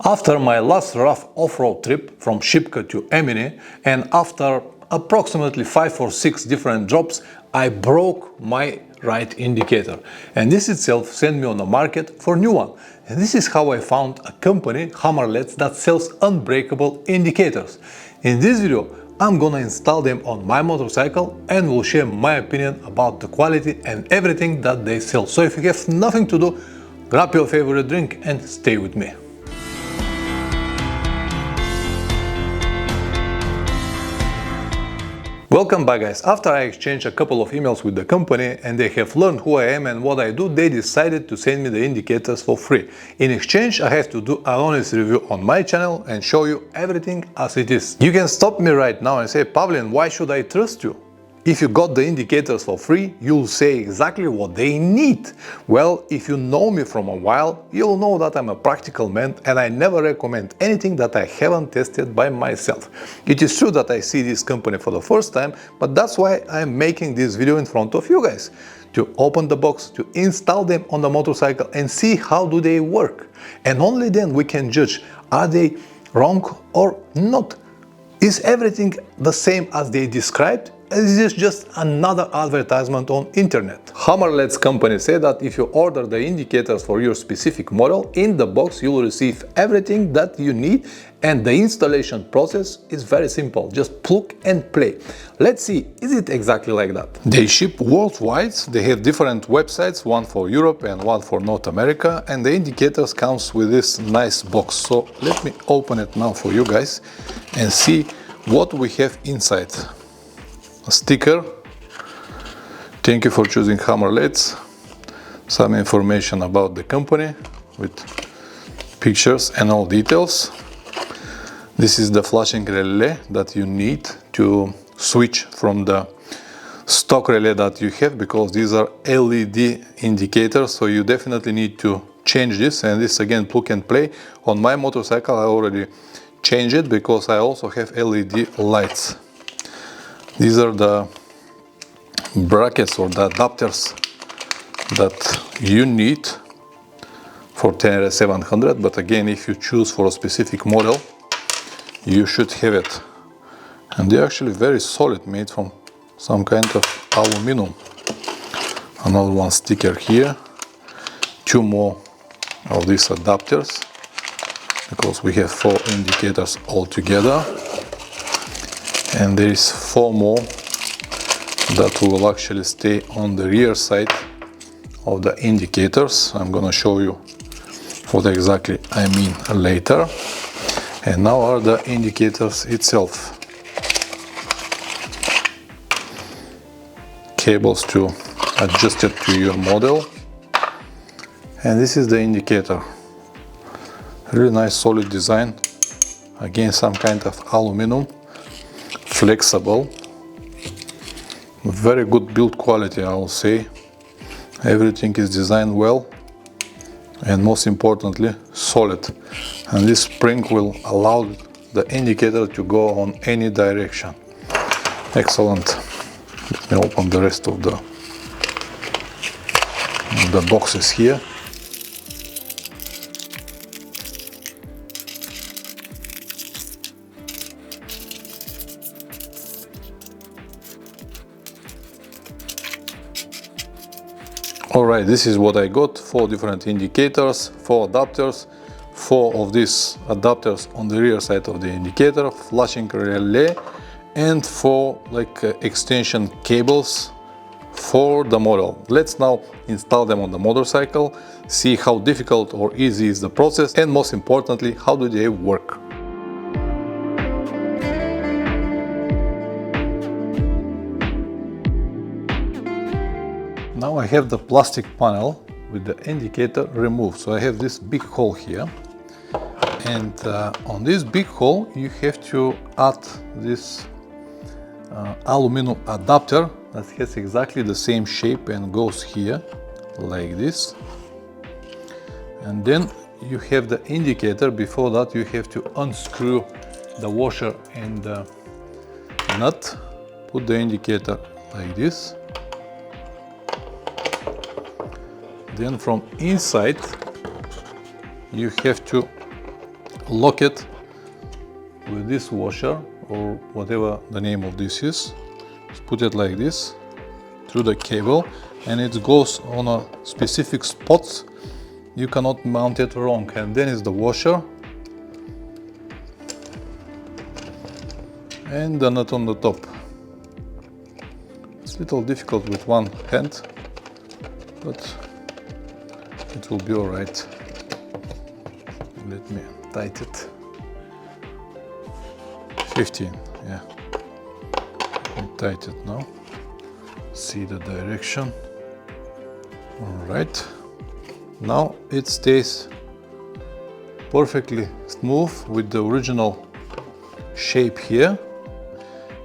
After my last rough off-road trip from Shipka to Emine, and after approximately 5 or 6 different drops, I broke my right indicator, and this itself sent me on the market for a new one. And this is how I found a company, Hammerleds, that sells unbreakable indicators. In this video, I'm gonna install them on my motorcycle and will share my opinion about the quality and everything that they sell. So if you have nothing to do, grab your favorite drink and stay with me. Welcome back, guys. After I exchanged a couple of emails with the company and they have learned who I am and what I do, they decided to send me the indicators for free. In exchange, I have to do an honest review on my channel and show you everything as it is. You can stop me right now and say, Pavlin, why should I trust you? If you got the indicators for free, you'll say exactly what they need. Well, if you know me from a while, you'll know that I'm a practical man and I never recommend anything that I haven't tested by myself. It is true that I see this company for the first time, but that's why I'm making this video in front of you guys. To open the box, to install them on the motorcycle and see how do they work. And only then we can judge, are they wrong or not? Is everything the same as they described? Is this just another advertisement on internet? Hammerleds company said that if you order the indicators for your specific model, in the box you will receive everything that you need, and the installation process is very simple. Just plug and play. Let's see, is it exactly like that? They ship worldwide. They have different websites, one for Europe and one for North America, and the indicators comes with this nice box. So let me open it now for you guys and see what we have inside. A sticker, thank you for choosing Hammerleds, some information about the company with pictures and all details. This is the flashing relay that you need to switch from the stock relay that you have, because these are LED indicators, so you definitely need to change this. And this again, plug and play. On my motorcycle I already changed it because I also have LED lights. These are the brackets or the adapters that you need for Tenere 700, but again, if you choose for a specific model, you should have it. And they're actually very solid, made from some kind of aluminum. Another one sticker here, 2 more of these adapters, because we have 4 indicators altogether. And there is 4 more that will actually stay on the rear side of the indicators. I'm gonna show you what exactly I mean later. And now are the indicators itself. Cables to adjust it to your model. And this is the indicator. Really nice solid design. Again, some kind of aluminum. Flexible, very good build quality, I will say. Everything is designed well and most importantly solid, and this spring will allow the indicator to go on any direction. Excellent. Let me open the rest of the boxes here. Alright, this is what I got: 4 different indicators, 4 adapters, 4 of these adapters on the rear side of the indicator, flashing relay, and 4 extension cables for the model. Let's now install them on the motorcycle, see how difficult or easy is the process, and most importantly, how do they work. Now I have the plastic panel with the indicator removed. So I have this big hole here, and on this big hole you have to add this aluminum adapter that has exactly the same shape and goes here like this. And then you have the indicator. Before that you have to unscrew the washer and the nut, put the indicator like this. Then from inside you have to lock it with this washer or whatever the name of this is. Just put it like this through the cable, and it goes on a specific spot. You cannot mount it wrong. And then is the washer and the nut on the top. It's a little difficult with one hand, but it will be all right. Let me tighten it. 15, yeah. Let me tighten it now. See the direction. All right. Now it stays perfectly smooth with the original shape here.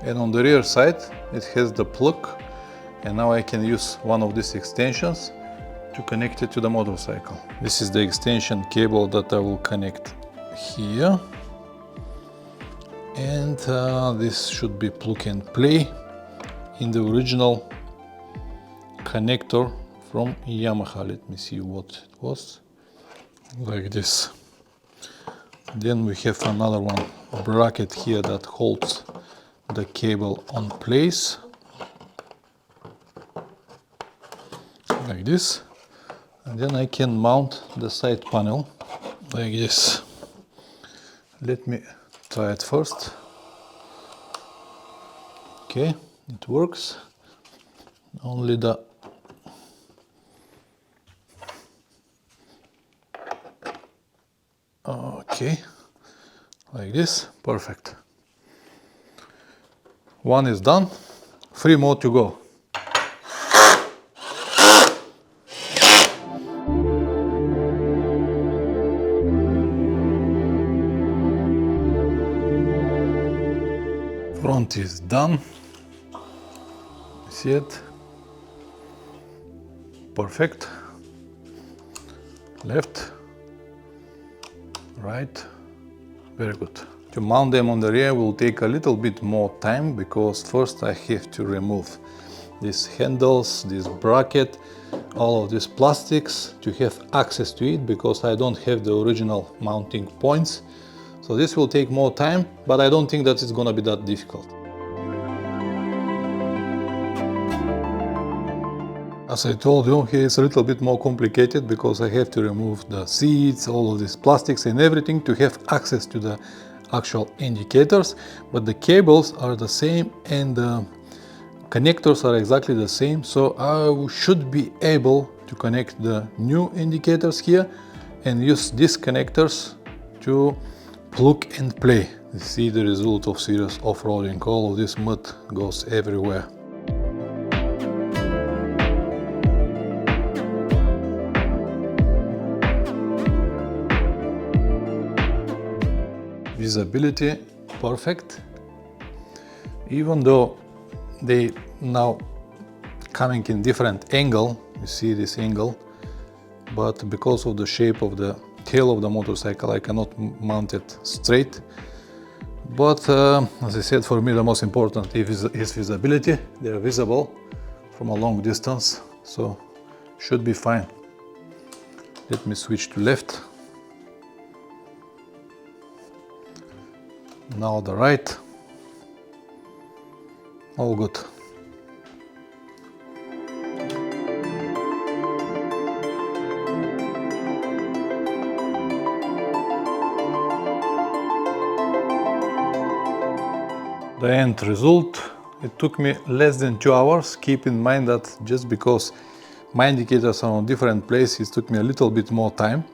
And on the rear side, it has the plug. And now I can use one of these extensions to connect it to the motorcycle. This is the extension cable that I will connect here. And this should be plug and play in the original connector from Yamaha. Let me see what it was. Like this. Then we have another one, bracket here that holds the cable on place. Like this. And then I can mount the side panel like this. Let me try it first. Okay, it works. Only the okay, like this, perfect. One is done, 3 more to go. Front is done. See it? Perfect. Left, right, very good. To mount them on the rear will take a little bit more time, because first I have to remove these handles, this bracket, all of these plastics to have access to it, because I don't have the original mounting points. So this will take more time, but I don't think that it's gonna be that difficult. As I told you, here it's a little bit more complicated, because I have to remove the seats, all of these plastics and everything to have access to the actual indicators, but the cables are the same and the connectors are exactly the same, so I should be able to connect the new indicators here and use these connectors to plug and play. You see the result of serious off-roading. All of this mud goes everywhere. Visibility perfect, even though they now coming in different angle. You see this angle, but because of the shape of the tail of the motorcycle I cannot mount it straight. But as I said, for me the most important is visibility. They are visible from a long distance, so should be fine. Let me switch to left. Now the right. All good. The end result, it took me less than 2 hours. Keep in mind that just because my indicators are on different places, it took me a little bit more time.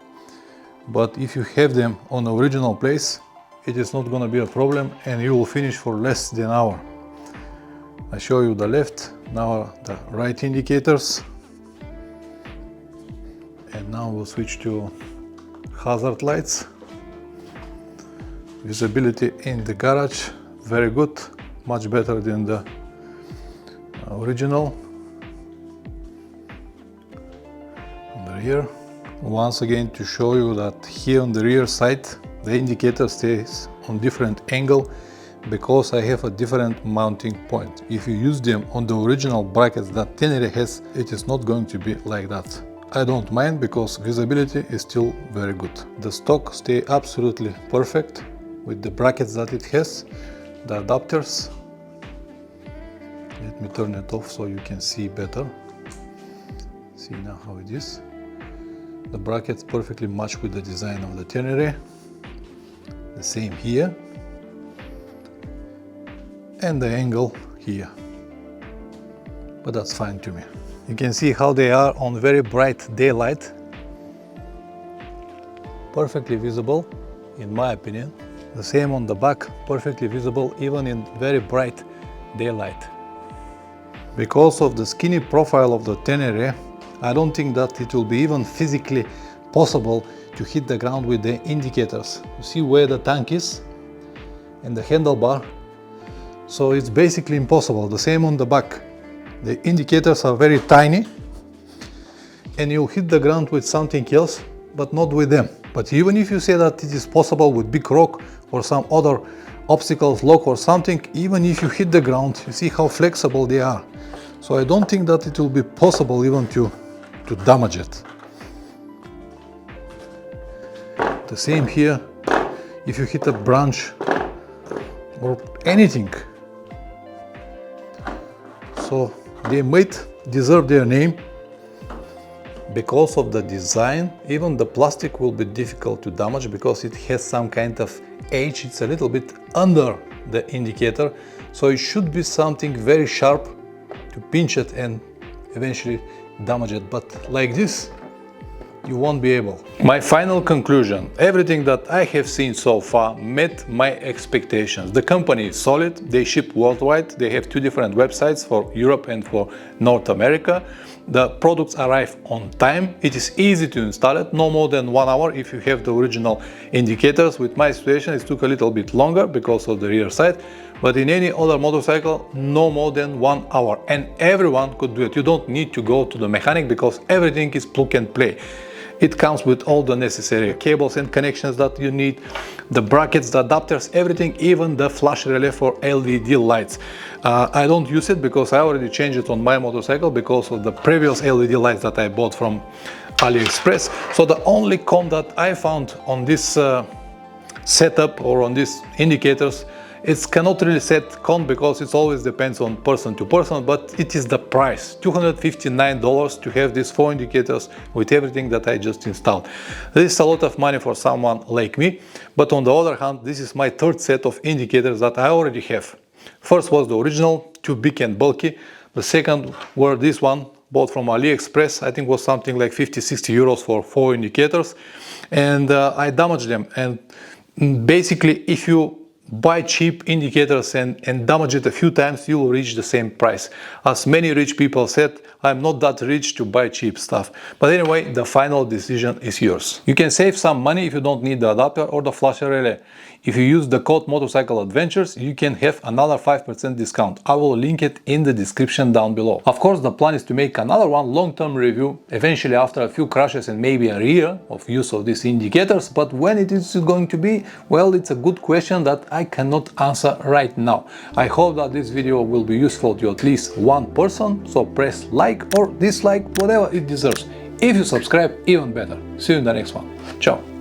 But if you have them on the original place, it is not going to be a problem, and you will finish for less than an hour. I show you the left, now the right indicators. And now we'll switch to hazard lights. Visibility in the garage, very good, much better than the original. On the rear, once again to show you that here on the rear side the indicator stays on different angle, because I have a different mounting point. If you use them on the original brackets that Tenere has, it is not going to be like that. I don't mind because visibility is still very good. The stock stay absolutely perfect with the brackets that it has, the adapters. Let me turn it off so you can see better. See now how it is. The brackets perfectly match with the design of the Tenere. The same here. And the angle here. But that's fine to me. You can see how they are on very bright daylight. Perfectly visible, in my opinion. The same on the back, perfectly visible even in very bright daylight. Because of the skinny profile of the Tenere, I don't think that it will be even physically possible to hit the ground with the indicators. You see where the tank is and the handlebar. So it's basically impossible. The same on the back. The indicators are very tiny and you'll hit the ground with something else, but not with them. But even if you say that it is possible with big rock or some other obstacles, lock or something, even if you hit the ground, you see how flexible they are. So I don't think that it will be possible even to damage it. The same here, if you hit a branch or anything. So they might deserve their name because of the design. Even the plastic will be difficult to damage because it has some kind of edge. It's a little bit under the indicator, so it should be something very sharp to pinch it and eventually damage it, but like this you won't be able. My final conclusion: everything that I have seen so far met my expectations. The company is solid, they ship worldwide, they have 2 different websites for Europe and for North America. The products arrive on time, it is easy to install it, no more than 1 hour if you have the original indicators. With my situation it took a little bit longer because of the rear side, but in any other motorcycle no more than 1 hour, and everyone could do it. You don't need to go to the mechanic because everything is plug and play. It comes with all the necessary cables and connections that you need, the brackets, the adapters, everything, even the flash relay for LED lights. I don't use it because I already changed it on my motorcycle because of the previous LED lights that I bought from AliExpress. So the only con that I found on this setup or on these indicators, it cannot really set con because it always depends on person to person, but it is the price, $259 to have these 4 indicators with everything that I just installed. This is a lot of money for someone like me, but on the other hand, this is my 3rd set of indicators that I already have. First was the original, too big and bulky. The second were this one, bought from AliExpress, I think was something like 50-60 euros for 4 indicators, and I damaged them. And basically, if you buy cheap indicators and damage it a few times, you will reach the same price. As many rich people said, I'm not that rich to buy cheap stuff. But anyway, the final decision is yours. You can save some money if you don't need the adapter or the flash relay. If you use the code Motorcycle Adventures, you can have another 5% discount. I will link it in the description down below. Of course, the plan is to make another one long-term review, eventually after a few crashes and maybe a year of use of these indicators. But when it is going to be, well, it's a good question that I cannot answer right now. I hope that this video will be useful to at least one person, so press like or dislike, whatever it deserves. If you subscribe, even better. See you in the next one. Ciao.